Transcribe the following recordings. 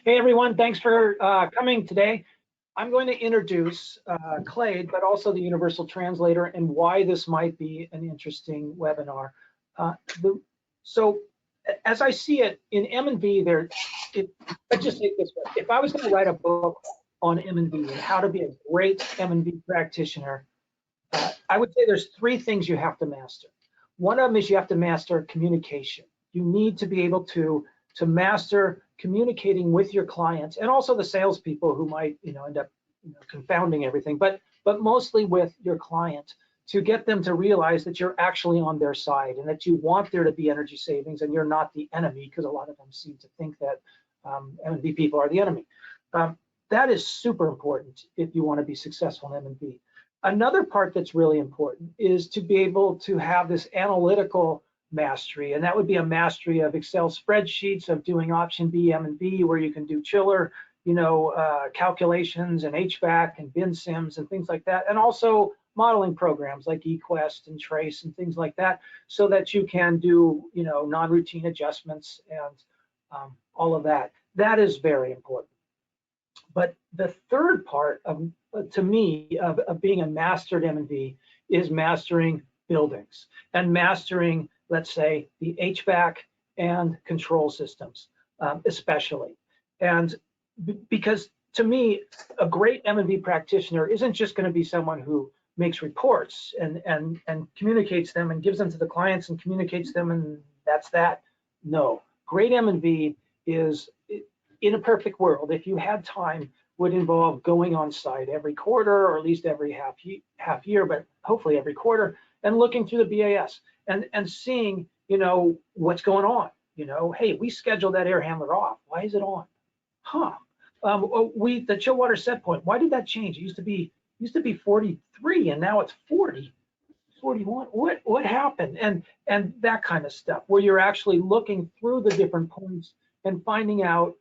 Hey everyone, thanks for coming today. I'm going to introduce Clayde, but also the Universal Translator and why this might be an interesting webinar. So as I see it in M&V, let's just say it this way. If I was going to write a book on M&V and how to be a great M&V practitioner, I would say there's three things you have to master. One of them is you have to master communication. You need to be able to master communicating with your clients and also the salespeople who might end up confounding everything, but mostly with your client, to get them to realize that you're actually on their side and that you want there to be energy savings and you're not the enemy, because a lot of them seem to think that M&V people are the enemy. That is super important if you want to be successful in M&V. Another part that's really important is to be able to have this analytical mastery, and that would be a mastery of Excel spreadsheets, of doing option B, M&B, where you can do chiller, calculations and HVAC and bin sims and things like that, and also modeling programs like eQuest and Trace and things like that, so that you can do non-routine adjustments and all of that. That is very important. But the third part to me of being a mastered M&V is mastering buildings and mastering, let's say, the HVAC and control systems, especially. And because to me, a great M&V practitioner isn't just going to be someone who makes reports and communicates them and gives them to the clients and communicates them, and that's that. No, great M&V is, in a perfect world, if you had time, would involve going on site every quarter, or at least every half year, but hopefully every quarter, and looking through the BAS and seeing, what's going on. Hey, we scheduled that air handler off. Why is it on? Huh? The chill water set point. Why did that change? It used to be 43, and now it's 40, 41. What happened? And that kind of stuff, where you're actually looking through the different points and finding out,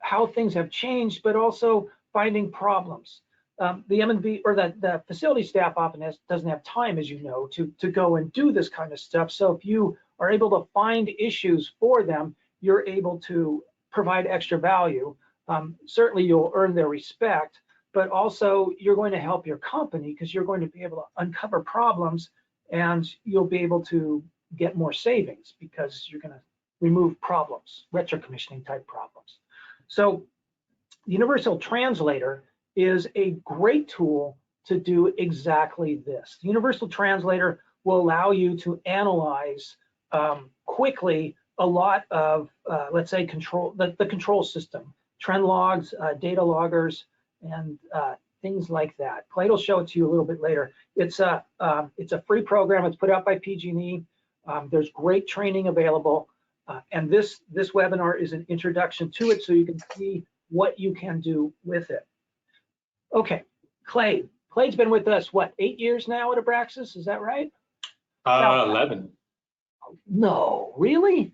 how things have changed, but also finding problems. The M&V or the facility staff often doesn't have time, as you know, to go and do this kind of stuff. So if you are able to find issues for them, you're able to provide extra value. Certainly you'll earn their respect, but also you're going to help your company, because you're going to be able to uncover problems and you'll be able to get more savings, because you're going to remove problems, retrocommissioning type problems. So Universal Translator is a great tool to do exactly this. The Universal Translator will allow you to analyze quickly a lot of, let's say, the control system, trend logs, data loggers, and things like that. Clayde will show it to you a little bit later. It's a free program. It's put out by PG&E. There's great training available. And this webinar is an introduction to it, so you can see what you can do with it. Okay, Clayde. Clayde's been with us, what, 8 years now at Abraxas? Is that right? 11. No, really?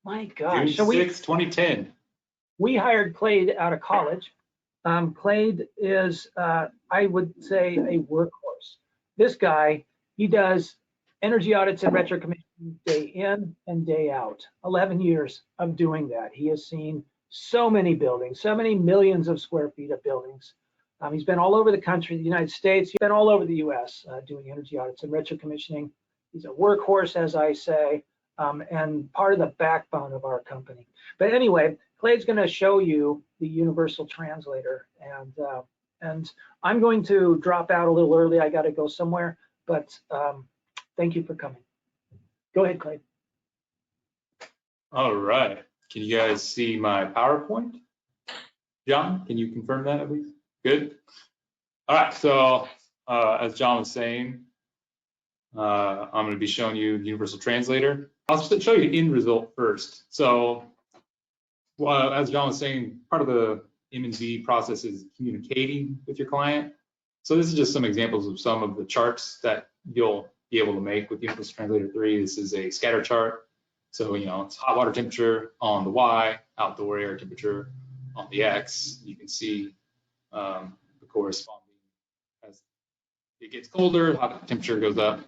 My gosh. June 6, 2010. We hired Clayde out of college. Clayde is, I would say, a workhorse. This guy, he does energy audits and retrocommissioning day in and day out. 11 years of doing that. He has seen so many buildings, so many millions of square feet of buildings. He's been all over the country, the United States. He's been all over the US doing energy audits and retrocommissioning. He's a workhorse, as I say, and part of the backbone of our company. But anyway, Clayde's going to show you the Universal Translator, and I'm going to drop out a little early. I got to go somewhere, but thank you for coming. Go ahead, Clayde. All right. Can you guys see my PowerPoint? John, can you confirm that at least? Good. All right. So as John was saying, I'm going to be showing you the Universal Translator. I'll show you the end result first. So as John was saying, part of the M&V process is communicating with your client. So this is just some examples of some of the charts that you'll be able to make with Universal Translator 3. This is a scatter chart. So, it's hot water temperature on the Y, outdoor air temperature on the X. You can see the corresponding, as it gets colder, hot temperature goes up,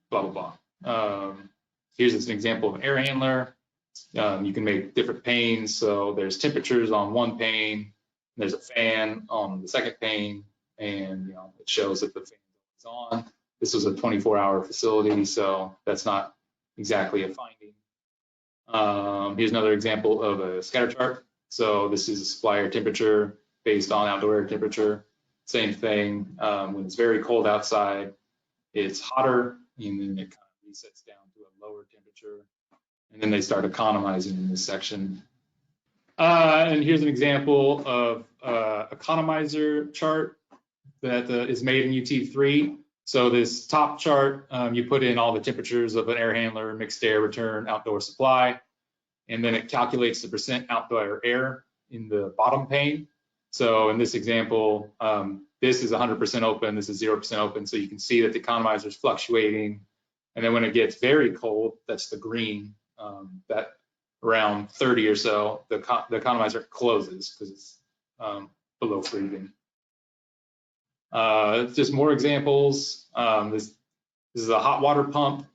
blah, blah, blah. Here's just an example of an air handler. You can make different panes. So there's temperatures on one pane, there's a fan on the second pane, and it shows that the fan is on. This was a 24-hour facility, so that's not exactly a finding. Here's another example of a scatter chart. So this is a supplier temperature based on outdoor air temperature. Same thing. When it's very cold outside, it's hotter, and then it kind of resets down to a lower temperature. And then they start economizing in this section. And here's an example of economizer chart that is made in UT3. So this top chart, you put in all the temperatures of an air handler, mixed air, return, outdoor supply, and then it calculates the percent outdoor air in the bottom pane. So in this example, this is 100% open, this is 0% open, so you can see that the economizer is fluctuating. And then when it gets very cold, that's the green, that around 30 or so, the economizer closes because it's below freezing. Just more examples. This is a hot water pump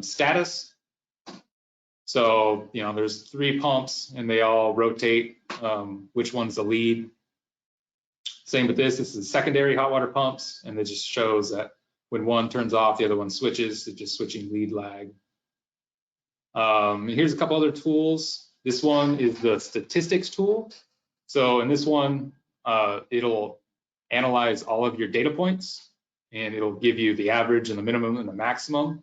status. So, there's 3 pumps and they all rotate which one's the lead. Same with this. This is secondary hot water pumps, and it just shows that when one turns off, the other one switches. It's just switching lead lag. And here's a couple other tools. This one is the statistics tool. So in this one, it'll analyze all of your data points, and it'll give you the average and the minimum and the maximum.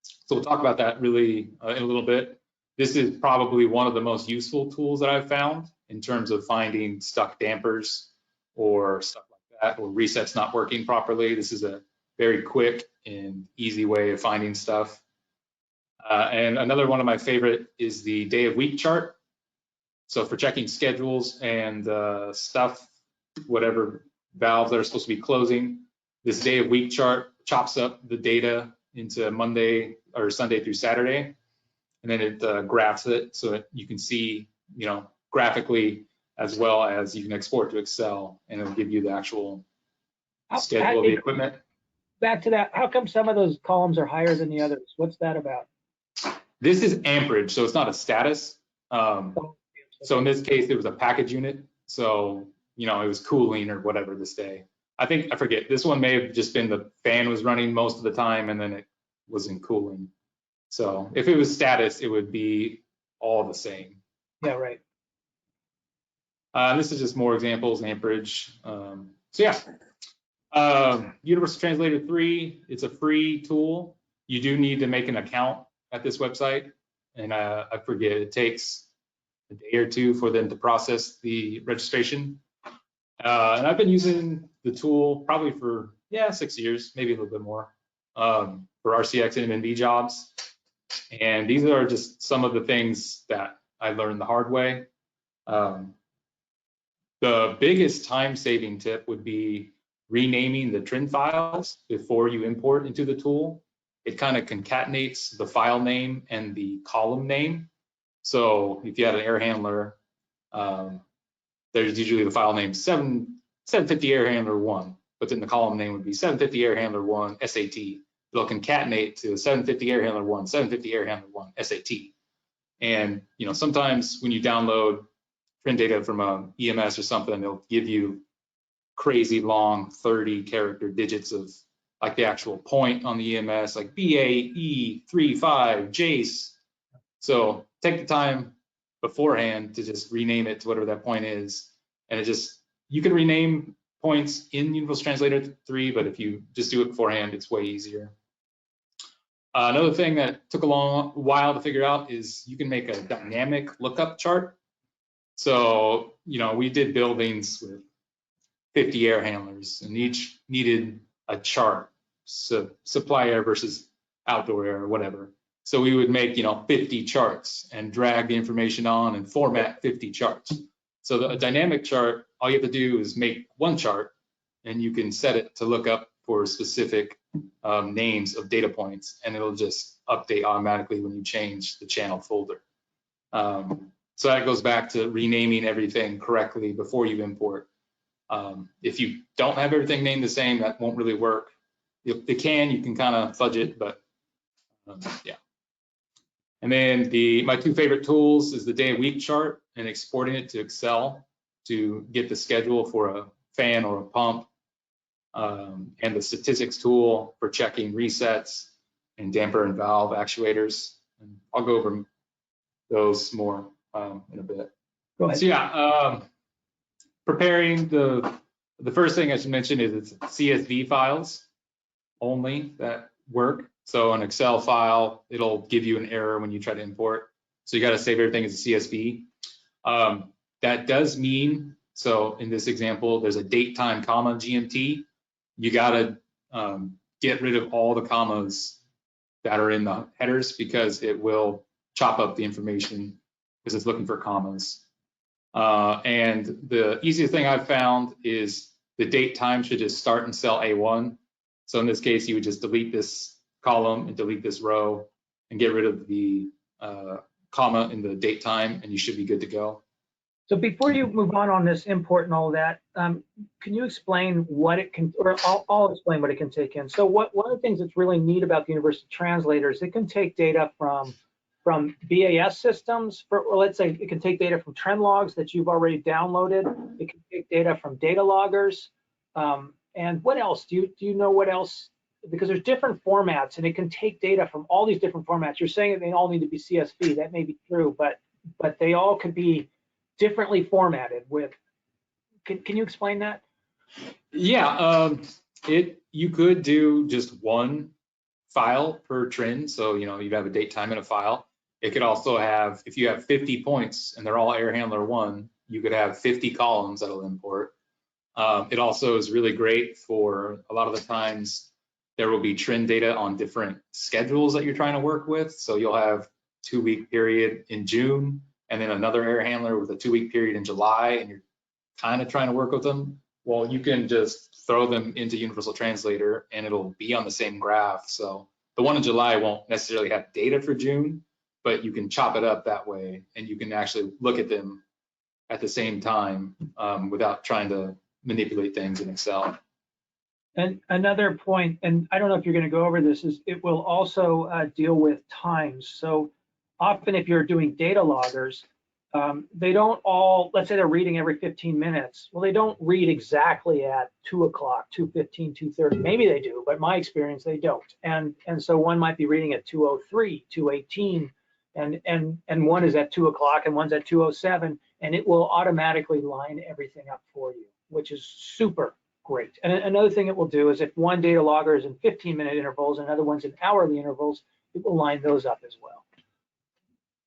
So we'll talk about that really in a little bit. This is probably one of the most useful tools that I've found in terms of finding stuck dampers or stuff like that, or resets not working properly. This is a very quick and easy way of finding stuff. And another one of my favorite is the day of week chart. So for checking schedules and stuff, whatever valves that are supposed to be closing, this day of week chart chops up the data into Monday or Sunday through Saturday, and then it graphs it so that you can see, graphically, as well as you can export to Excel, and it'll give you the actual schedule of the equipment. Back to that, how come some of those columns are higher than the others? What's that about? This is amperage, so it's not a status. So in this case, it was a package unit. So, it was cooling or whatever this day. I forget, this one may have just been the fan was running most of the time and then it wasn't cooling. So if it was status, it would be all the same. Yeah, right. This is just more examples, amperage. Universal Translator 3, it's a free tool. You do need to make an account at this website. And I forget, it takes a day or two for them to process the registration. And I've been using the tool probably for 6 years, maybe a little bit more, for RCX and MNV jobs. And these are just some of the things that I learned the hard way. The biggest time-saving tip would be renaming the trend files before you import into the tool. It kind of concatenates the file name and the column name. So if you had an air handler, there's usually the file name 750 air handler 1, but then the column name would be 750 air handler 1 SAT. It'll concatenate to 750 air handler 1, 750 air handler 1 SAT. And sometimes when you download trend data from a EMS or something, they'll give you crazy long 30-character digits of like the actual point on the EMS, like BAE35 JACE. So take the time beforehand to just rename it to whatever that point is. And you can rename points in Universal Translator 3, but if you just do it beforehand, it's way easier. Another thing that took a long while to figure out is you can make a dynamic lookup chart. So, we did buildings with 50 air handlers, and each needed a chart, so supply air versus outdoor air or whatever. So we would make, 50 charts and drag the information on and format 50 charts. So the dynamic chart, all you have to do is make one chart, and you can set it to look up for specific names of data points, and it'll just update automatically when you change the channel folder. So that goes back to renaming everything correctly before you import. If you don't have everything named the same, that won't really work. You can kind of fudge it, but yeah. And then my two favorite tools is the day of week chart and exporting it to Excel to get the schedule for a fan or a pump, and the statistics tool for checking resets and damper and valve actuators. And I'll go over those more in a bit. Go ahead. So yeah, preparing the first thing I should mention is it's CSV files only that work. So an Excel file, it'll give you an error when you try to import. So you got to save everything as a CSV. That does mean, so in this example, there's a date, time, comma, GMT. You got to get rid of all the commas that are in the headers because it will chop up the information because it's looking for commas. And the easiest thing I've found is the date time should just start in cell A1. So in this case, you would just delete this column and delete this row and get rid of the comma in the date time, and you should be good to go. So before you move on this import and all that, can you explain what it can, or I'll explain what it can take in. So one of the things that's really neat about the Universal Translator is it can take data from BAS systems, or let's say it can take data from trend logs that you've already downloaded. It can take data from data loggers. And what else? Do you know what else? Because there's different formats, and it can take data from all these different formats. You're saying that they all need to be CSV. That may be true, but they all could be differently formatted with. Can you explain that? Yeah, you could do just one file per trend. So you'd have a date, time, and a file. It could also have, if you have 50 points and they're all air handler 1, you could have 50 columns that'll import. It also is really great for a lot of the times there will be trend data on different schedules that you're trying to work with. So you'll have 2-week period in June and then another air handler with a 2-week period in July, and you're kind of trying to work with them. Well, you can just throw them into Universal Translator and it'll be on the same graph. So the one in July won't necessarily have data for June, but you can chop it up that way and you can actually look at them at the same time without trying to manipulate things in Excel. And another point, and I don't know if you're going to go over this, is it will also deal with times. So often if you're doing data loggers, they don't all, let's say they're reading every 15 minutes. Well, they don't read exactly at 2 o'clock, 2:15, 2:30. Maybe they do, but my experience, they don't. And so one might be reading at 2:03, 2:18, and one is at 2 o'clock and one's at 2:07, and it will automatically line everything up for you, which is super great. And another thing it will do is if one data logger is in 15-minute intervals and another one's in hourly intervals, it will line those up as well.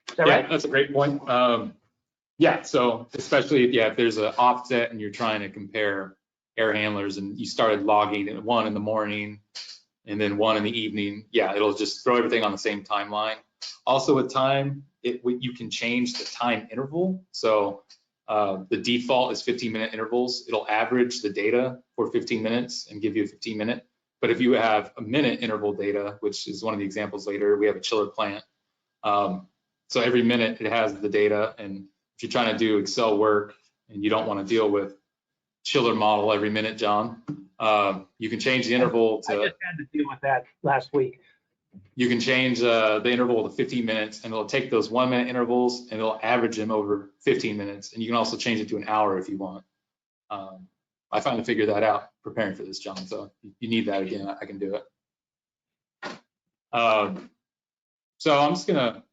Is that right? That's a great point. Yeah, so especially if there's an offset and you're trying to compare air handlers and you started logging at 1 in the morning and then 1 in the evening, yeah, it'll just throw everything on the same timeline. Also with time, you can change the time interval. So the default is 15-minute intervals. It'll average the data for 15 minutes and give you a 15-minute. But if you have a minute interval data, which is one of the examples later, we have a chiller plant. So every minute it has the data, and if you're trying to do Excel work and you don't want to deal with chiller model every minute, John, you can change the interval to. I just had to deal with that last week. You can change the interval to 15 minutes, and it'll take those 1-minute intervals and it'll average them over 15 minutes. And you can also change it to an hour if you want. I finally figured that out preparing for this, John. So if you need that again, I can do it. So I'm just gonna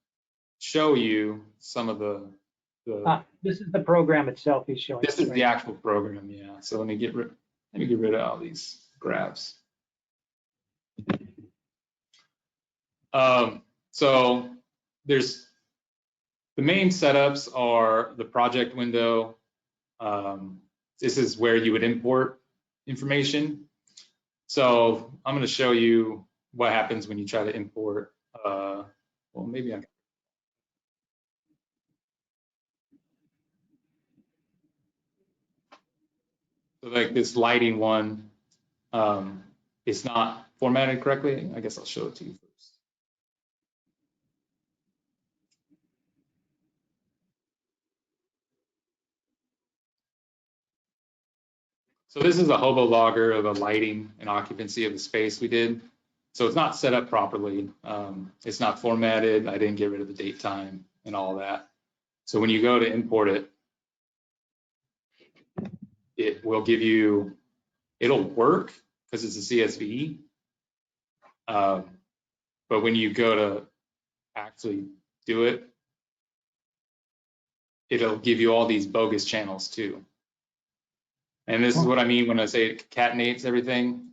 show you some of the this is the program itself he's showing. This is the actual program, yeah. So let me get rid of all these graphs. So there's the main setups are the project window. This is where you would import information. So I'm going to show you what happens when you try to import. Well, maybe I can. So like this lighting one, it's not formatted correctly. I guess I'll show it to you first. So this is a hobo logger of a lighting and occupancy of the space we did. So it's not set up properly. It's not formatted. I didn't get rid of the date time and all that. So when you go to import it, it will give you, it'll work because it's a CSV. But when you go to actually do it, it'll give you all these bogus channels too. And this is what I mean when I say it concatenates everything.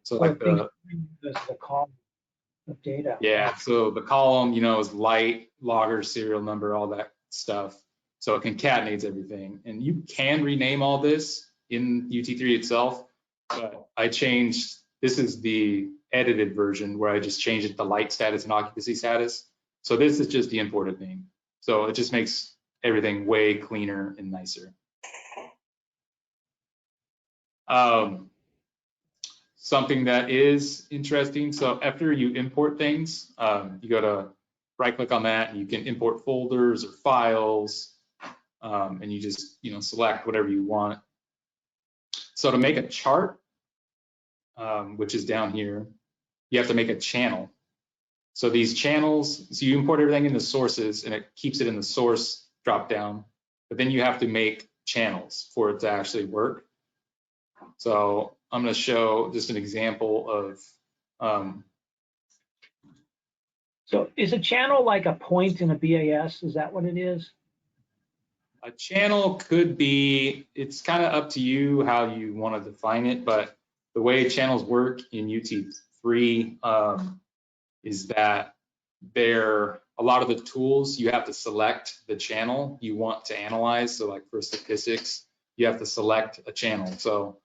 So like the column of data. Yeah, so the column, is light, logger, serial number, all that stuff. So it concatenates everything. And you can rename all this in UT3 itself, but I changed, this is the edited version where I just changed it to light status and occupancy status. So this is just the imported name. So it just makes everything way cleaner and nicer. Something that is interesting. So after you import things, you go to right click on that and you can import folders or files, and you just, select whatever you want. So to make a chart, which is down here, you have to make a channel. So these channels, so you import everything into sources and it keeps it in the source drop down, but then you have to make channels for it to actually work. So I'm going to show just an example of. So is a channel like a point in a BAS? Is that what it is? A channel could be, it's kind of up to you how you want to define it, but the way channels work in UT3 is that a lot of the tools, you have to select the channel you want to analyze. So like for statistics, you have to select a channel. So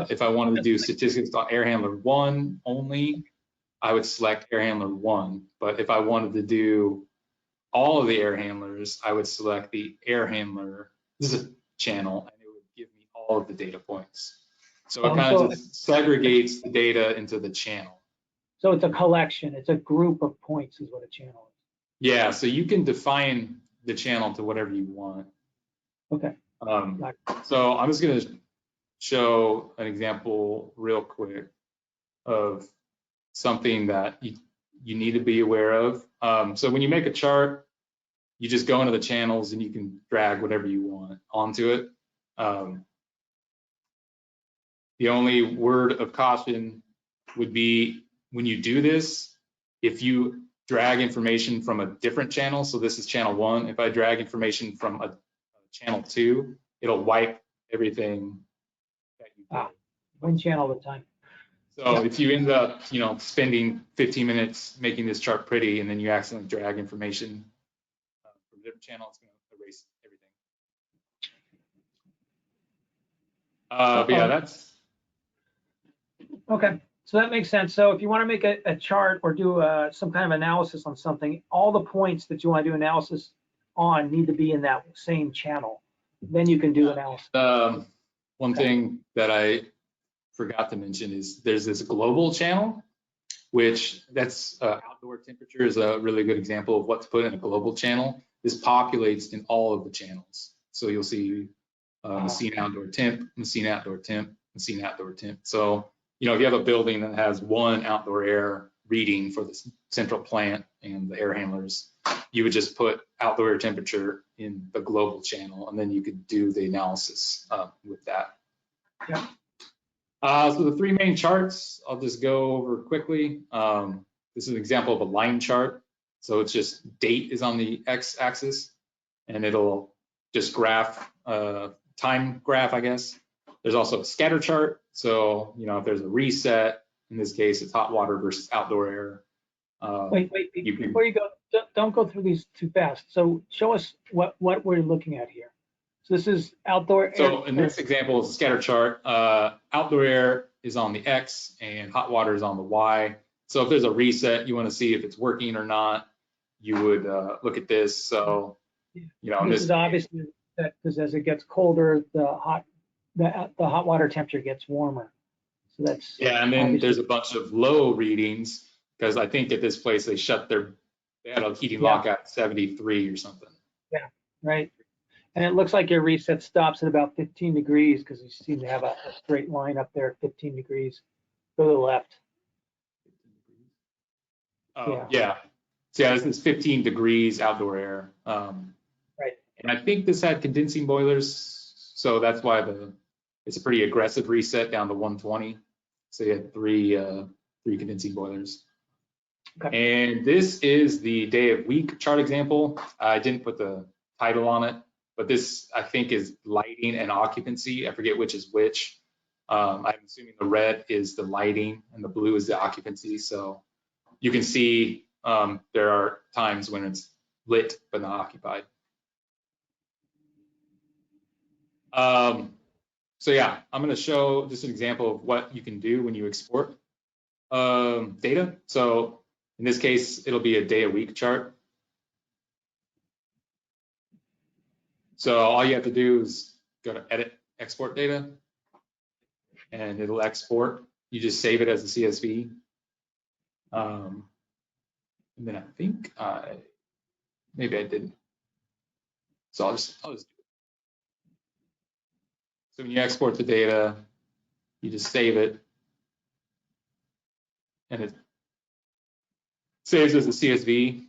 if I wanted to do statistics on air handler 1 only, I would select air handler 1. But if I wanted to do all of the air handlers, I would select the air handler. This is a channel, and it would give me all of the data points. So it kind of just segregates the data into the channel. So it's a collection. It's a group of points is what a channel is. Yeah, so you can define the channel to whatever you want. Okay. So I'm just going to show an example real quick of something that you need to be aware of. So when you make a chart, you just go into the channels and you can drag whatever you want onto it. The only word of caution would be when you do this, if you drag information from a different channel, so this is channel 1, if I drag information from a channel 2, it'll wipe everything that you did. One channel at a time. So if you end up, spending 15 minutes making this chart pretty, and then you accidentally drag information from a different channel, it's going to erase everything. But yeah, that's. Okay, so that makes sense. So if you want to make a chart or do some kind of analysis on something, all the points that you want to do analysis on need to be in that same channel. Then you can do analysis. One thing that I forgot to mention is there's this global channel, which that's outdoor temperature is a really good example of what to put in a global channel. This populates in all of the channels. So you'll see machine outdoor temp, machine outdoor temp, machine outdoor temp. So, if you have a building that has one outdoor air reading for the central plant and the air handlers, you would just put outdoor air temperature in the global channel, and then you could do the analysis with that. Yeah. So the 3 main charts, I'll just go over quickly. This is an example of a line chart. So it's just date is on the x-axis, and it'll just graph, time graph, I guess. There's also a scatter chart. So, if there's a reset, in this case, it's hot water versus outdoor air. Wait, before you go, don't go through these too fast. So show us what we're looking at here. So this is outdoor air. So in this example, it's a scatter chart. Outdoor air is on the X and hot water is on the Y. So if there's a reset, you want to see if it's working or not, you would look at this. So, this is obviously that because as it gets colder, the hot water temperature gets warmer. So that's and then there's a bunch of low readings because I think at this place they had a heating lockout at 73 or something. Yeah, right. And it looks like your reset stops at about 15 degrees because you seem to have a straight line up there at 15 degrees to the left. Oh, yeah. So yeah, this is 15 degrees outdoor air. Right. And I think this had condensing boilers, so that's why it's a pretty aggressive reset down to 120. So you had three condensing boilers. Okay. And this is the day of week chart example. I didn't put the title on it, but this I think is lighting and occupancy. I forget which is which. I'm assuming the red is the lighting and the blue is the occupancy. So you can see there are times when it's lit but not occupied. So yeah, I'm going to show just an example of what you can do when you export data. So in this case, it'll be a day a week chart. So all you have to do is go to edit, export data, and it'll export. You just save it as a CSV. And then I think maybe I didn't. So I'll just do it. So when you export the data, you just save it, and it saves as a CSV.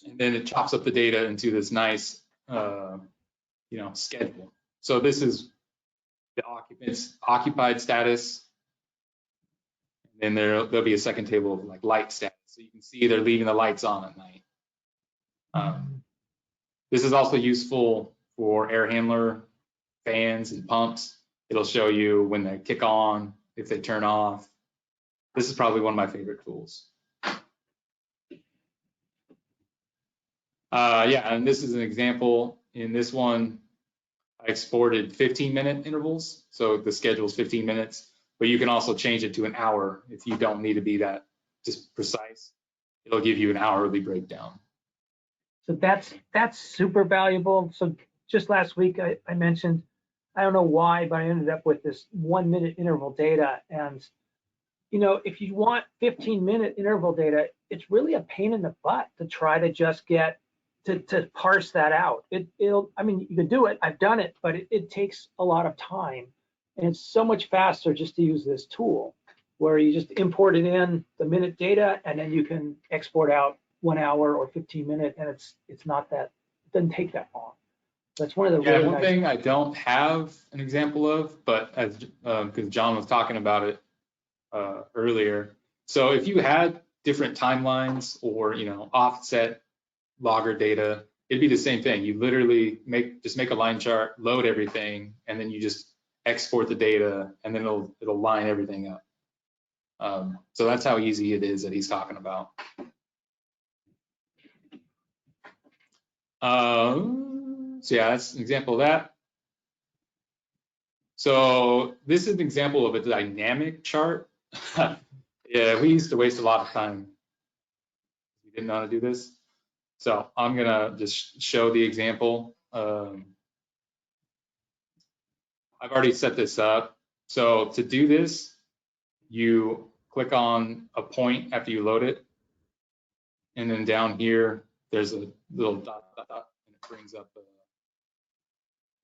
And then it chops up the data into this nice, schedule. So this is the occupants occupied status. And then there'll be a second table of like light status. So you can see they're leaving the lights on at night. This is also useful for air handler fans and pumps. It'll show you when they kick on, if they turn off. This is probably one of my favorite tools. Yeah, and this is an example. In this one, I exported 15-minute intervals. So the schedule is 15 minutes, but you can also change it to an hour if you don't need to be that just precise. It'll give you an hourly breakdown. So that's super valuable. So just last week I mentioned, I don't know why, but I ended up with this 1 minute interval data. And if you want 15-minute interval data, it's really a pain in the butt to try to just get to parse that out. I mean, you can do it, I've done it, but it takes a lot of time. And it's so much faster just to use this tool where you just import it in the minute data, and then you can export out 1 hour or 15-minute, and it's not that, it doesn't take that long. That's one of the really one nice thing I don't have an example of, but as because John was talking about it earlier. So if you had different timelines or offset logger data, it'd be the same thing. You literally just make a line chart, load everything, and then you just export the data, and then it'll line everything up. So that's how easy it is that he's talking about. So yeah, that's an example of that. So this is an example of a dynamic chart. Yeah, we used to waste a lot of time. We didn't know how to do this. So I'm gonna just show the example. I've already set this up. So to do this, you click on a point after you load it. And then down here, there's a little dot, and it brings up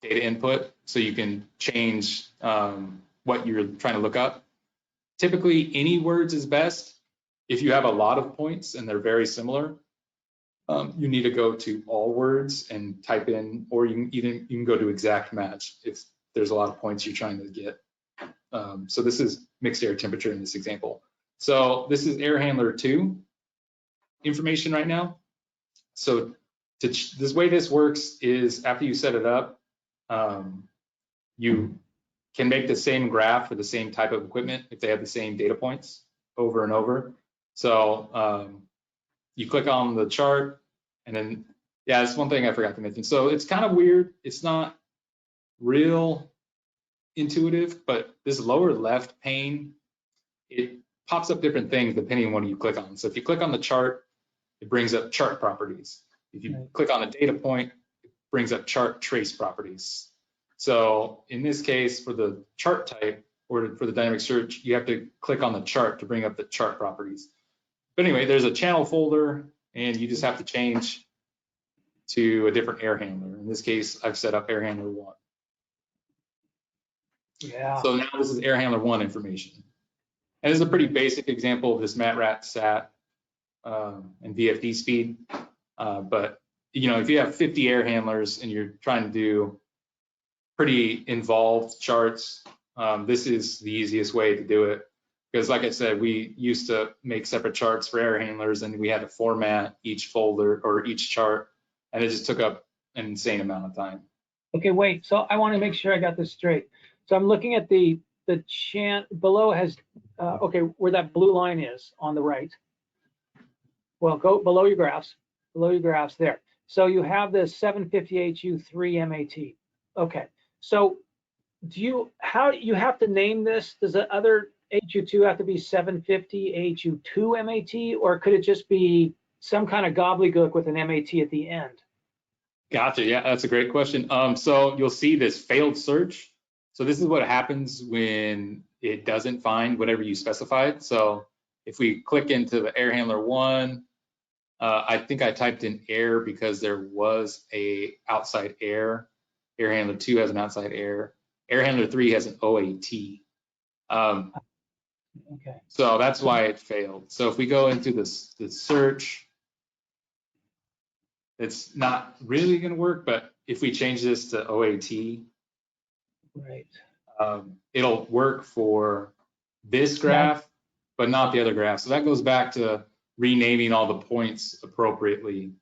data input. So you can change what you're trying to look up. Typically, any words is best. If you have a lot of points and they're very similar, you need to go to all words and type in, or you can go to exact match if there's a lot of points you're trying to get. So this is mixed air temperature in this example. So this is air handler 2 information right now. So this way this works is after you set it up, you can make the same graph for the same type of equipment if they have the same data points over and over. So you click on the chart, and then, yeah, that's one thing I forgot to mention. So it's kind of weird. It's not real intuitive, but this lower left pane, it pops up different things depending on what you click on. So if you click on the chart, it brings up chart properties. If you click on a data point, it brings up chart trace properties. So in this case, for the chart type or for the dynamic search, you have to click on the chart to bring up the chart properties. But anyway, there's a channel folder, and you just have to change to a different air handler. In this case, I've set up air handler 1. Yeah. So now this is air handler 1 information. And this is a pretty basic example of this MATRAT sat and VFD speed. But you know, if you have 50 air handlers and you're trying to do pretty involved charts, this is the easiest way to do it. Because like I said, we used to make separate charts for air handlers and we had to format each folder or each chart, and it just took up an insane amount of time. Okay, wait, so I want to make sure I got this straight. So I'm looking at the chant below has, okay, where that blue line is on the right. Well, go below your graphs there. So you have this 750HU3 MAT. Okay, so you have to name this? Does the other HU2 have to be 750HU2 MAT, or could it just be some kind of gobbledygook with an MAT at the end? Gotcha. Yeah, that's a great question. So you'll see this failed search. So this is what happens when it doesn't find whatever you specified. So if we click into the air handler 1, I think I typed in air because there was a outside air. Air handler 2 has an outside air. Air handler 3 has an OAT. Okay. So that's why it failed. So if we go into the search, it's not really going to work, but if we change this to OAT, right, it'll work for this graph, but not the other graph. So that goes back to renaming all the points appropriately.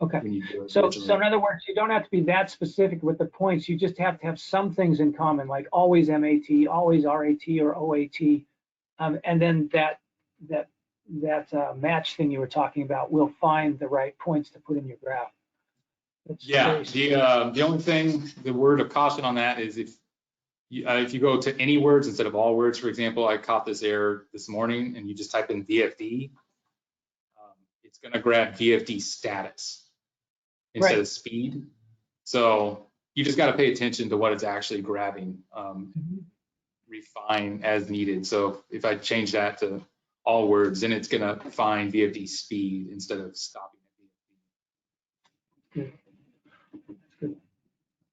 Okay. When you do it so originally. in other words, you don't have to be that specific with the points. You just have to have some things in common, like always MAT, always RAT or OAT, and then that match thing you were talking about will find the right points to put in your graph. That's yeah. The only thing, the word of caution on that is if you go to any words instead of all words, for example, I caught this error this morning, and you just type in VFD, it's going to grab VFD status instead of speed. So you just got to pay attention to what it's actually grabbing, refine as needed. So if I change that to all words, then it's going to find VFD speed instead of stopping at VFD. Good.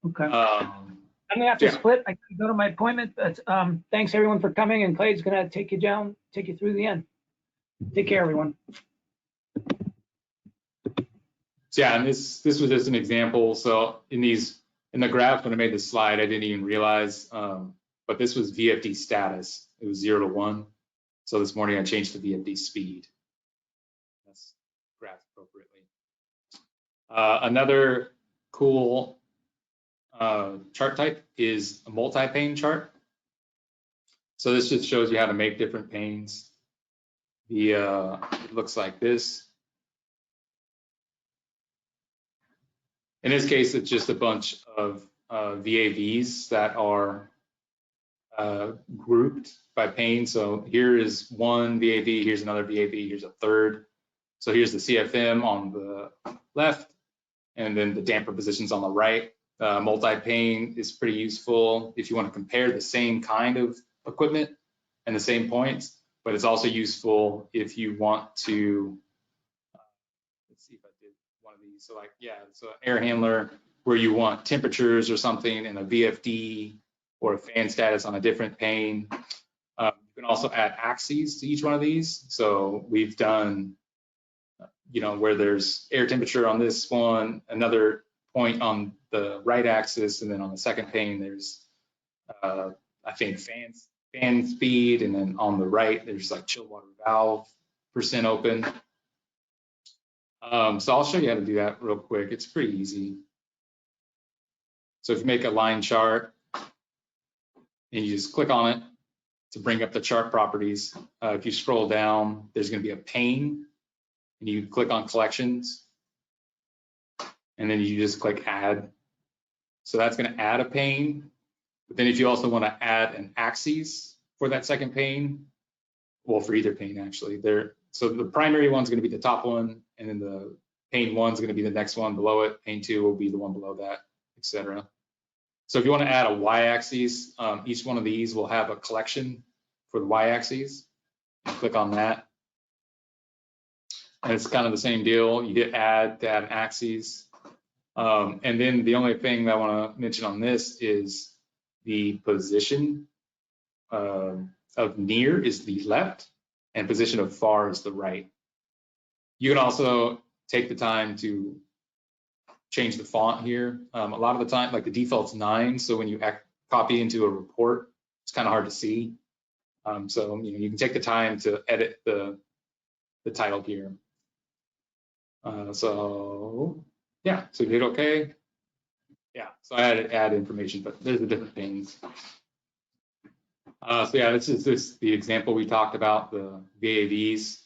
Okay. I'm gonna have to split. I can go to my appointment, but thanks everyone for coming, and Clayde's gonna take you through the end. Take care, everyone. So yeah, and this was just an example. So in the graph when I made the slide, I didn't even realize, but this was VFD status. It was 0 to 1. So this morning I changed to VFD speed. That's graphed appropriately. Another cool chart type is a multi-pane chart. So this just shows you how to make different panes. It looks like this. In this case, it's just a bunch of VAVs that are grouped by pane. So here is one VAV, here's another VAV, here's a third. So here's the CFM on the left, and then the damper positions on the right. Multi-pane is pretty useful if you want to compare the same kind of equipment and the same points, but it's also useful if you want to, let's see if I did one of these. So like, yeah, so air handler where you want temperatures or something and a VFD or a fan status on a different pane. You can also add axes to each one of these. So we've done, where there's air temperature on this one, another point on the right axis, and then on the second pane, there's, I think, fan speed, and then on the right, there's like chilled water valve % open. So I'll show you how to do that real quick. It's pretty easy. So if you make a line chart and you just click on it to bring up the chart properties, if you scroll down, there's going to be a pane, and you click on collections, and then you just click add. So that's going to add a pane. But then if you also want to add an axis for that second pane, well, for either pane actually, so the primary one's going to be the top one, and then the pane one's going to be the next one below it. Pane 2 will be the one below that, etc. So if you want to add a y-axis, each one of these will have a collection for the y-axis. Click on that. And it's kind of the same deal. You hit add to add an axis. And then the only thing that I want to mention on this is the position of near is the left, and position of far is the right. You can also take the time to change the font here. A lot of the time, like the default's 9, so when you copy into a report, it's kind of hard to see. So you can take the time to edit the title here. So yeah, so you hit OK. Yeah, so I had to add information, but there's the different things. So yeah, this is the example we talked about, the VAVs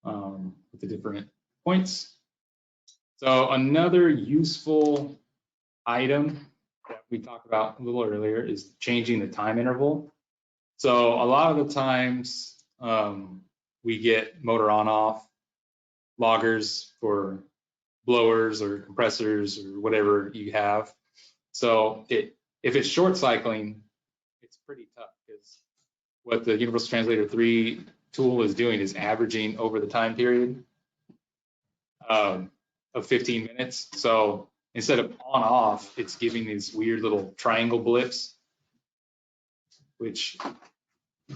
with the different points. So another useful item that we talked about a little earlier is changing the time interval. So a lot of the times we get motor on-off loggers for blowers or compressors or whatever you have. So if it's short cycling, it's pretty tough, because what the Universal Translator 3 tool is doing is averaging over the time period of 15 minutes. So instead of on off, it's giving these weird little triangle blips, which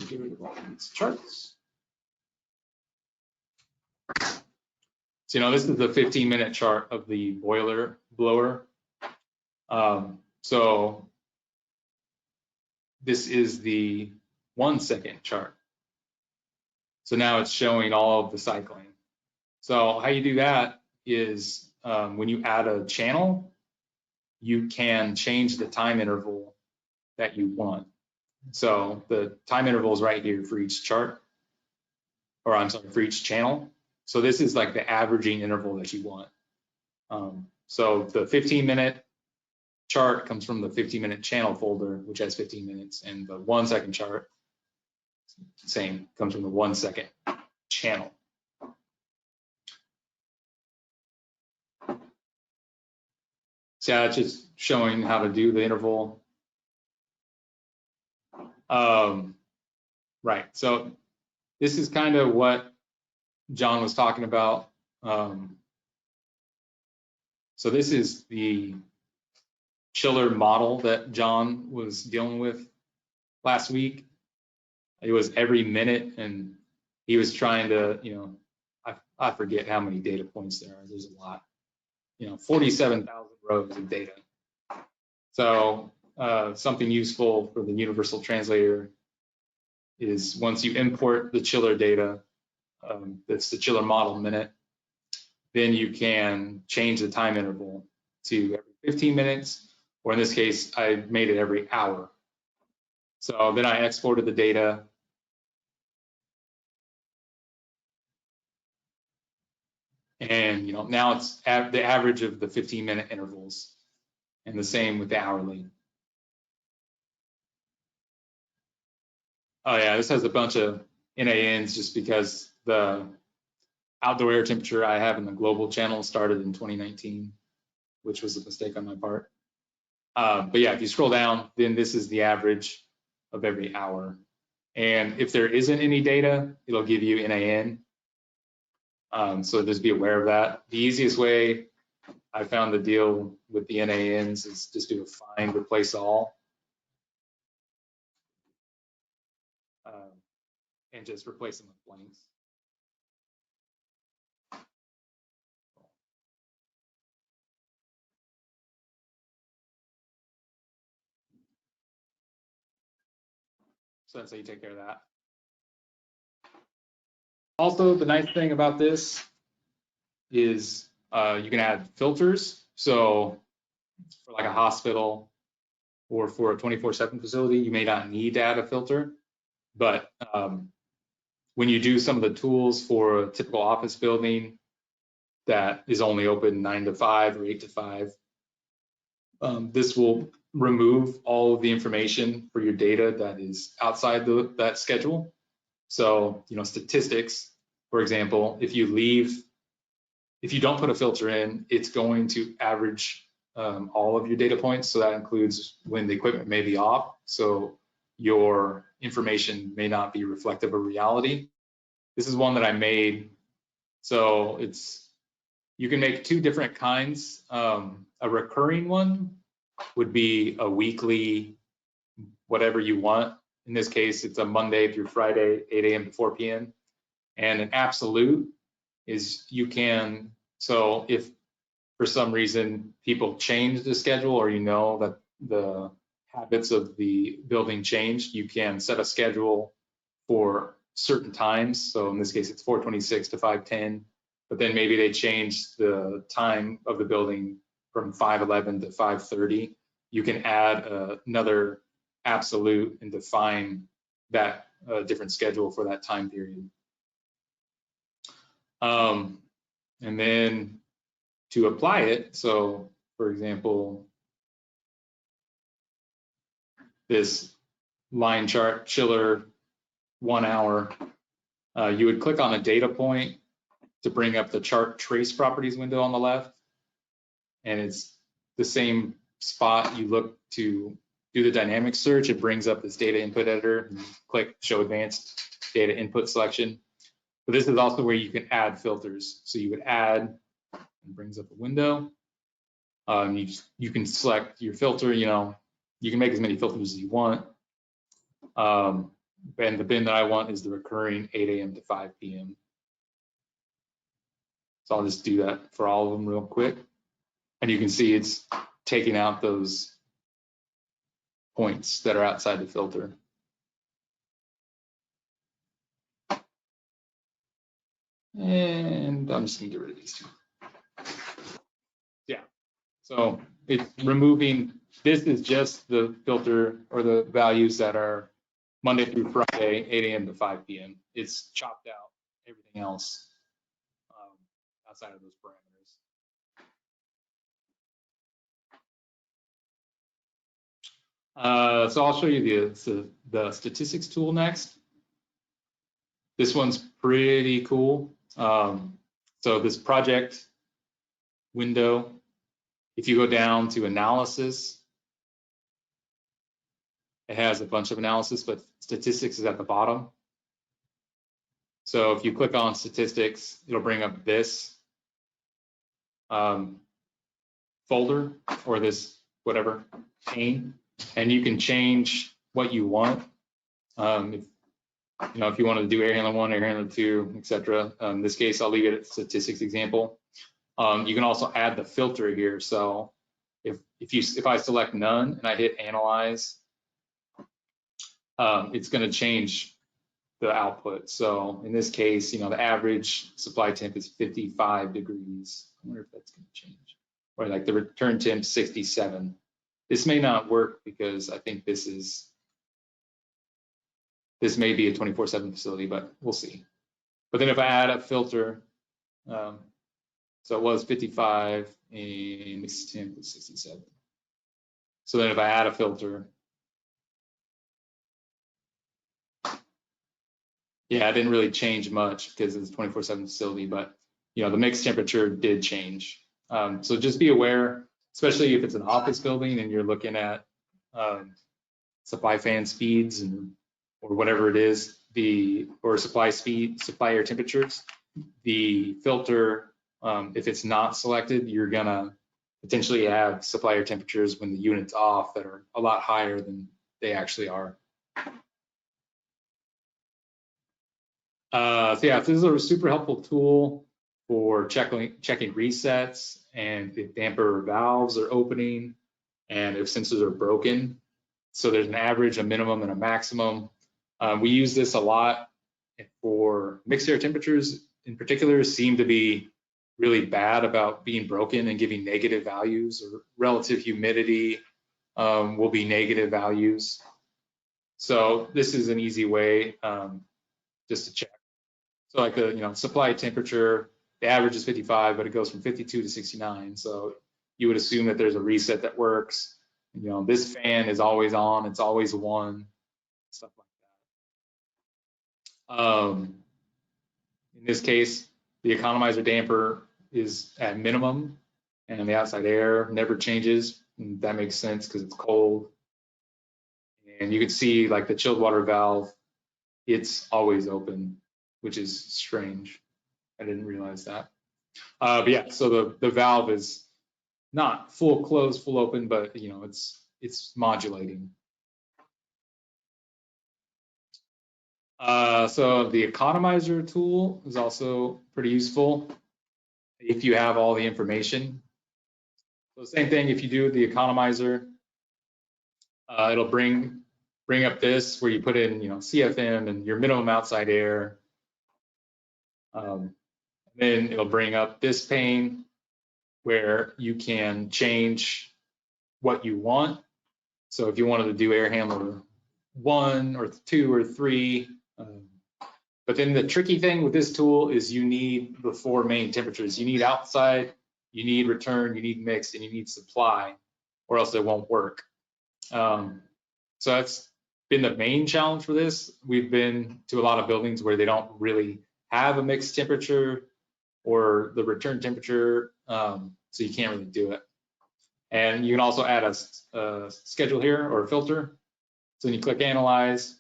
get rid of all these charts. So this is the 15-minute chart of the boiler blower. So this is the 1-second chart. So now it's showing all of the cycling. So how you do that is when you add a channel, you can change the time interval that you want. So the time interval is right here for each chart, or I'm sorry, for each channel. So this is like the averaging interval that you want. So the 15-minute chart comes from the 15-minute channel folder, which has 15 minutes, and the 1-second chart, same, comes from the 1-second channel. So yeah, it's just showing how to do the interval. Right, so this is kind of what John was talking about. So this is the chiller model that John was dealing with last week. It was every minute, and he was trying to, I forget how many data points there are. There's a lot, 47,000 rows of data. So something useful for the Universal Translator is once you import the chiller data, that's the chiller model minute, then you can change the time interval to every 15 minutes, or in this case, I made it every hour. So then I exported the data. And now it's the average of the 15-minute intervals, and the same with the hourly. Oh yeah, this has a bunch of NANs just because the outdoor air temperature I have in the global channel started in 2019, which was a mistake on my part. But yeah, if you scroll down, then this is the average of every hour. And if there isn't any data, it'll give you NAN. So just be aware of that. The easiest way I found to deal with the NANs is just do a find replace all. And just replace them with blanks. So that's how you take care of that. Also, the nice thing about this is you can add filters. So for like a hospital or for a 24/7 facility, you may not need to add a filter. But when you do some of the tools for a typical office building that is only open 9 to 5 or 8 to 5, this will remove all of the information for your data that is outside that schedule. So, statistics, for example, if you don't put a filter in, it's going to average all of your data points. So that includes when the equipment may be off. So your information may not be reflective of reality. This is one that I made. So you can make 2 different kinds. A recurring one would be a weekly, whatever you want. in this case, it's a Monday through Friday, 8 a.m. to 4 p.m. And an absolute is you can, so if for some reason people change the schedule, or you know that the habits of the building changed, you can set a schedule for certain times. So in this case, it's 4:26 to 5:10, but then maybe they change the time of the building from 5:11 to 5:30. You can add another absolute and define that different schedule for that time period. And then to apply it, so for example, this line chart chiller 1 hour, you would click on a data point to bring up the chart trace properties window on the left. And it's the same spot you look to do the dynamic search. It brings up this data input editor, and click show advanced data input selection. But this is also where you can add filters. So you would add, and brings up a window. You can select your filter, you can make as many filters as you want. And the bin that I want is the recurring 8 a.m. to 5 p.m. So I'll just do that for all of them real quick. And you can see it's taking out those points that are outside the filter. And I'm just gonna get rid of these two. Yeah, so it's removing, this is just the filter or the values that are Monday through Friday, 8 a.m. to 5 p.m. It's chopped out everything else outside of those parameters. So I'll show you the statistics tool next. This one's pretty cool. So this project window, if you go down to analysis, it has a bunch of analysis, but statistics is at the bottom. So if you click on statistics, it'll bring up this folder or this whatever pane, and you can change what you want. If you want to do air handler 1, air handler 2, etc. In this case, I'll leave it at statistics example. You can also add the filter here. So if I select none and I hit analyze, it's going to change the output. So in this case, the average supply temp is 55 degrees. I wonder if that's going to change. Or like the return temp 67. This may not work because I think this may be a 24/7 facility, but we'll see. But then if I add a filter, so it was 55 and this temp is 67. So then if I add a filter, yeah, it didn't really change much because it's a 24/7 facility, but the mixed temperature did change. So just be aware, especially if it's an office building and you're looking at supply fan speeds or whatever it is, or supply speed, supply air temperatures, the filter, if it's not selected, you're gonna potentially have supply air temperatures when the unit's off that are a lot higher than they actually are. So yeah, this is a super helpful tool for checking resets and if damper valves are opening and if sensors are broken. So there's an average, a minimum, and a maximum. We use this a lot for mixed air temperatures in particular seem to be really bad about being broken and giving negative values, or relative humidity will be negative values. So this is an easy way just to check. So like the supply temperature, the average is 55, but it goes from 52 to 69. So you would assume that there's a reset that works. This fan is always on, it's always 1, stuff like that. In this case, the economizer damper is at minimum, and the outside air never changes. And that makes sense because it's cold. And you can see like the chilled water valve, it's always open, which is strange. I didn't realize that. But yeah, so the valve is not full closed, full open, but it's modulating. So the economizer tool is also pretty useful if you have all the information. So same thing, if you do the economizer, it'll bring up this where you put in, C.F.M and your minimum outside air. Then it'll bring up this pane where you can change what you want. So if you wanted to do air handler 1 or 2 or 3, but then the tricky thing with this tool is you need the 4 main temperatures. You need outside, you need return, you need mixed, and you need supply, or else it won't work. So that's been the main challenge for this. We've been to a lot of buildings where they don't really have a mixed temperature or the return temperature, so you can't really do it. And you can also add a schedule here or a filter. So when you click analyze,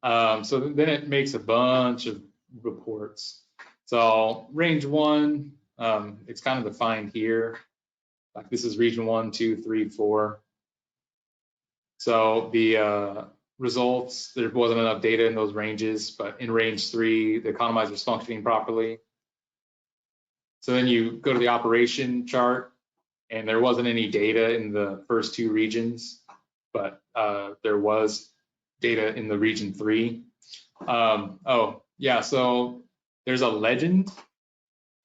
so then it makes a bunch of reports. So range 1, it's kind of defined here. Like this is region 1, 2, 3, 4. So the results, there wasn't enough data in those ranges, but in range 3, the economizer is functioning properly. So then you go to the operation chart, and there wasn't any data in the first 2 regions, but there was data in the region 3. Oh, yeah, so there's a legend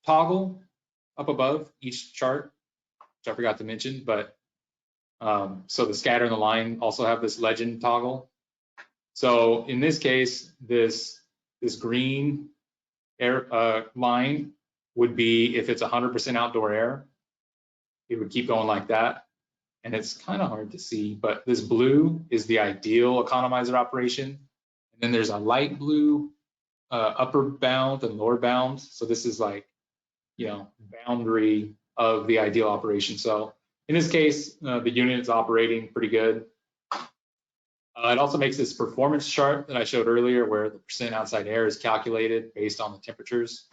toggle up above each chart, which I forgot to mention, but so the scatter and the line also have this legend toggle. So in this case, this green air line would be if it's 100% outdoor air, it would keep going like that. And it's kind of hard to see, but this blue is the ideal economizer operation. And then there's a light blue upper bound and lower bound. So this is like, boundary of the ideal operation. So in this case, the unit is operating pretty good. It also makes this performance chart that I showed earlier where the percent outside air is calculated based on the temperatures.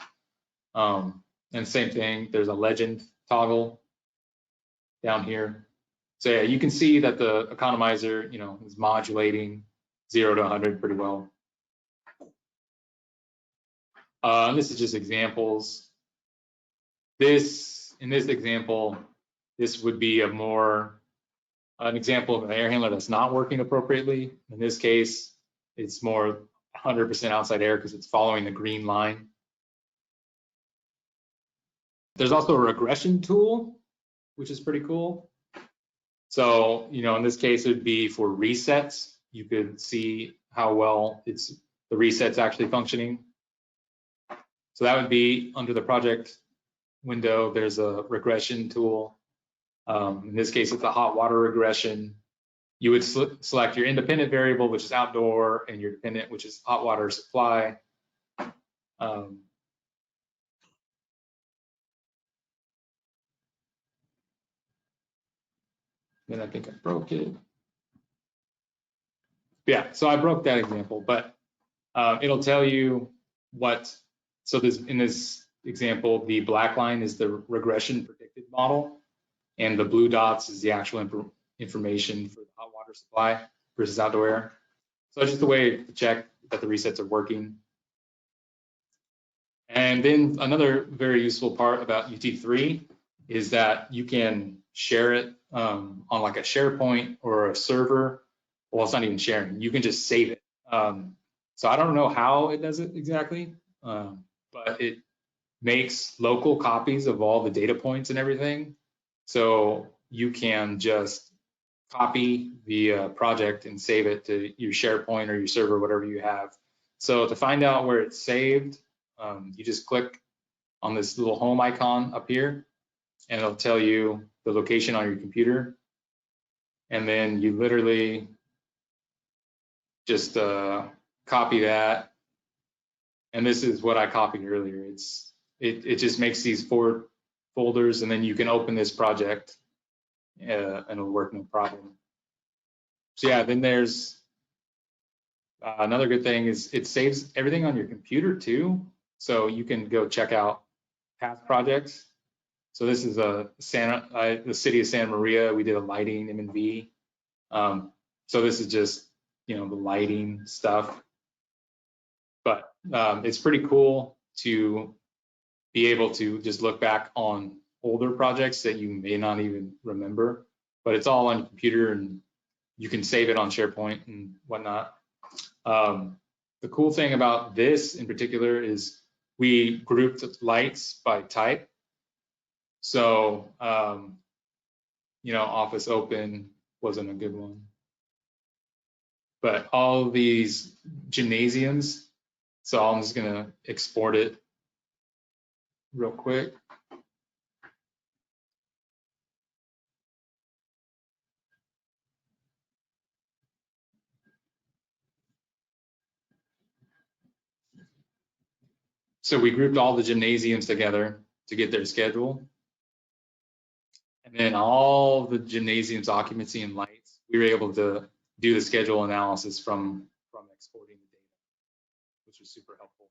And same thing, there's a legend toggle down here. So yeah, you can see that the economizer, is modulating 0 to 100 pretty well. And this is just examples. In this example, this would be an example of an air handler that's not working appropriately. In this case, it's more 100% outside air because it's following the green line. There's also a regression tool, which is pretty cool. So, in this case, it would be for resets. You could see how well the reset's actually functioning. So that would be under the project window, there's a regression tool. In this case, it's a hot water regression. You would select your independent variable, which is outdoor, and your dependent, which is hot water supply. Then I think I broke it. Yeah, so I broke that example, but it'll tell you what, so in this example, the black line is the regression predicted model, and the blue dots is the actual information for the hot water supply versus outdoor air. So it's just a way to check that the resets are working. And then another very useful part about UT3 is that you can share it on like a SharePoint or a server. Well, it's not even sharing. You can just save it. So I don't know how it does it exactly, but it makes local copies of all the data points and everything. So you can just copy the project and save it to your SharePoint or your server, whatever you have. So to find out where it's saved, you just click on this little home icon up here, and it'll tell you the location on your computer. And then you literally just copy that. And this is what I copied earlier. It just makes these 4 folders, and then you can open this project and it'll work no problem. So yeah, then there's another good thing is it saves everything on your computer too. So you can go check out past projects. So this is the city of Santa Maria. We did a lighting M&V. So this is just, you know, the lighting stuff. But it's pretty cool to be able to just look back on older projects that you may not even remember, but it's all on your computer and you can save it on SharePoint and whatnot. The cool thing about this in particular is we grouped lights by type. So, you know, Office Open wasn't a good one. But all these gymnasiums, so I'm just gonna export it real quick. So we grouped all the gymnasiums together to get their schedule. And then all the gymnasium's occupancy and lights, we were able to do the schedule analysis from exporting the data, which was super helpful.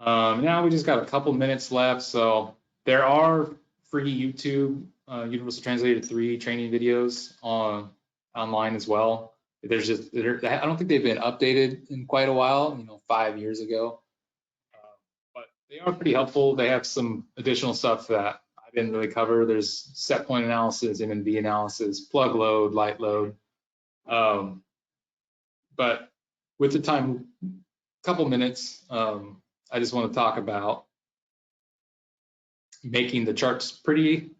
Now we just got a couple minutes left. So there are free YouTube Universal Translator 3 training videos online as well. There's just, I don't think they've been updated in quite a while, you know, 5 years ago. But they are pretty helpful. They have some additional stuff that I didn't really cover. There's set point analysis, MNV analysis, plug load, light load. But with the time, couple minutes, I just want to talk about making the charts pretty.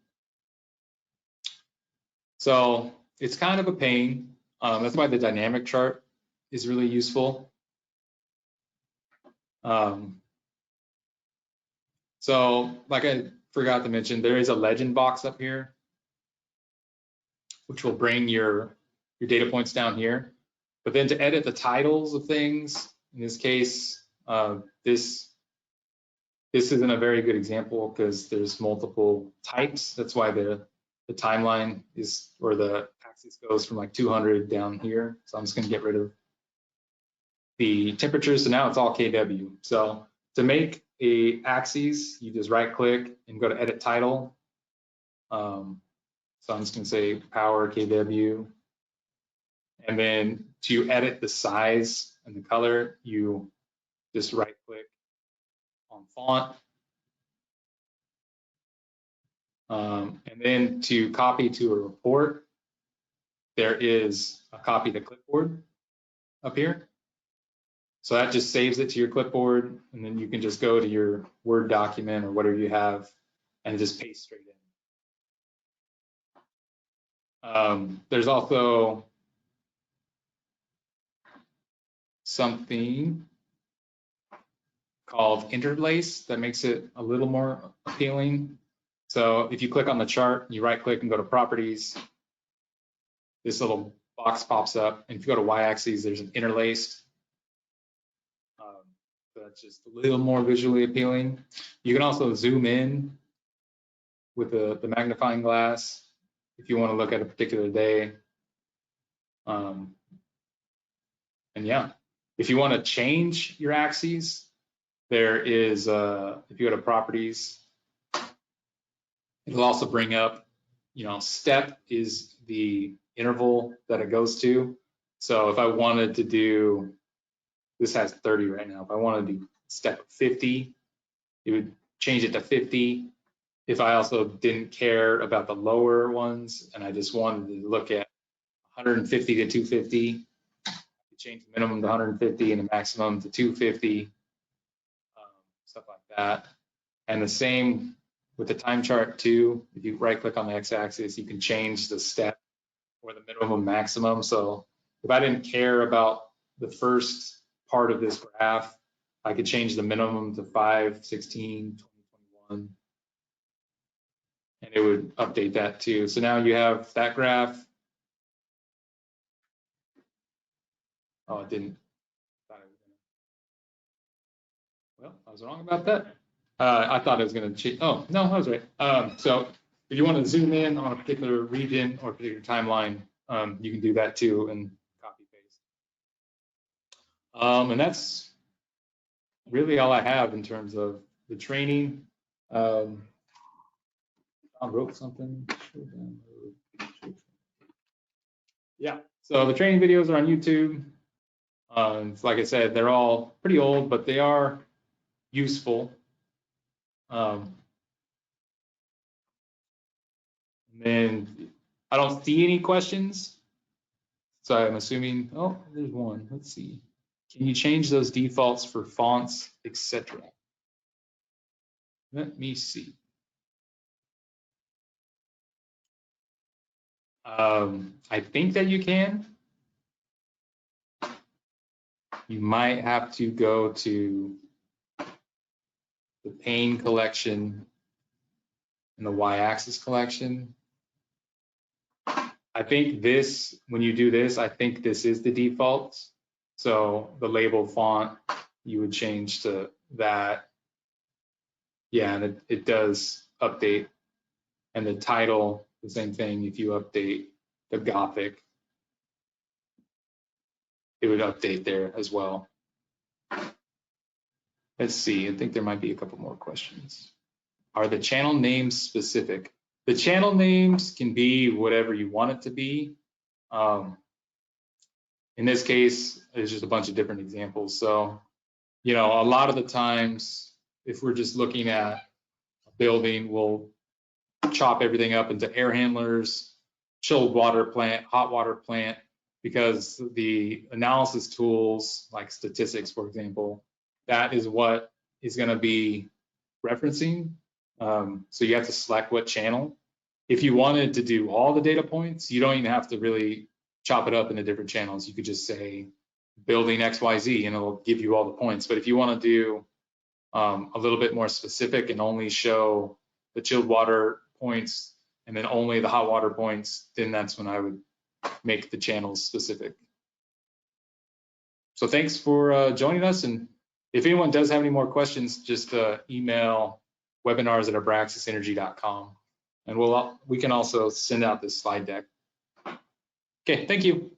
So it's kind of a pain. That's why the dynamic chart is really useful. So like I forgot to mention, there is a legend box up here, which will bring your data points down here. But then to edit the titles of things, in this case, this isn't a very good example because there's multiple types. That's why the timeline is, or the axis goes from like 200 down here. So I'm just gonna get rid of the temperature. So now it's all KW. So to make a axis, you just right click and go to edit title. So I'm just gonna say power KW. And then to edit the size and the color, you just right click on font. And then to copy to a report, there is a copy to clipboard up here. So that just saves it to your clipboard, and then you can just go to your Word document or whatever you have and just paste straight in. There's also something called interlace that makes it a little more appealing. So if you click on the chart, you right click and go to properties, this little box pops up. And if you go to y-axis, there's an interlaced. So that's just a little more visually appealing. You can also zoom in with the magnifying glass if you want to look at a particular day. And yeah, if you want to change your axes, there is, if you go to properties, it'll also bring up, you know, step is the interval that it goes to. So if I wanted to do, this has 30 right now. If I wanted to do step 50, it would change it to 50. If I also didn't care about the lower ones and I just wanted to look at 150 to 250, you change the minimum to 150 and the maximum to 250, stuff like that. And the same with the time chart too. If you right click on the x-axis, you can change the step or the minimum maximum. So if I didn't care about the first part of this graph, I could change the minimum to 5, 16, 20, 21, and it would update that too. So now you have that graph. Oh, it didn't. Well, I was wrong about that. I thought it was going to change. Oh, no, I was right. So if you want to zoom in on a particular region or a particular timeline, you can do that too and copy paste. And that's really all I have in terms of the training. I wrote something. Yeah, so the training videos are on YouTube. It's like I said, they're all pretty old, but they are useful. And then I don't see any questions. So I'm assuming, oh, there's one. Let's see. Can you change those defaults for fonts, etc.? Let me see. I think that you can. You might have to go to the pane collection and the y-axis collection. I think this, when you do this, I think this is the default. So the label font, you would change to that. Yeah, and it does update. And the title, the same thing, if you update the Gothic, it would update there as well. Let's see, I think there might be a couple more questions. Are the channel names specific? The channel names can be whatever you want it to be. In this case, there's just a bunch of different examples. So, you know, a lot of the times, if we're just looking at a building, we'll chop everything up into air handlers, chilled water plant, hot water plant, because the analysis tools, like statistics, for example, that is what is going to be referencing. So you have to select what channel. If you wanted to do all the data points, you don't even have to really chop it up into different channels. You could just say building XYZ and it'll give you all the points. But if you want to do a little bit more specific and only show the chilled water points and then only the hot water points, then that's when I would make the channels specific. So thanks for joining us. And if anyone does have any more questions, just email webinars@abraxasenergy.com. And we can also send out this slide deck. Okay, thank you.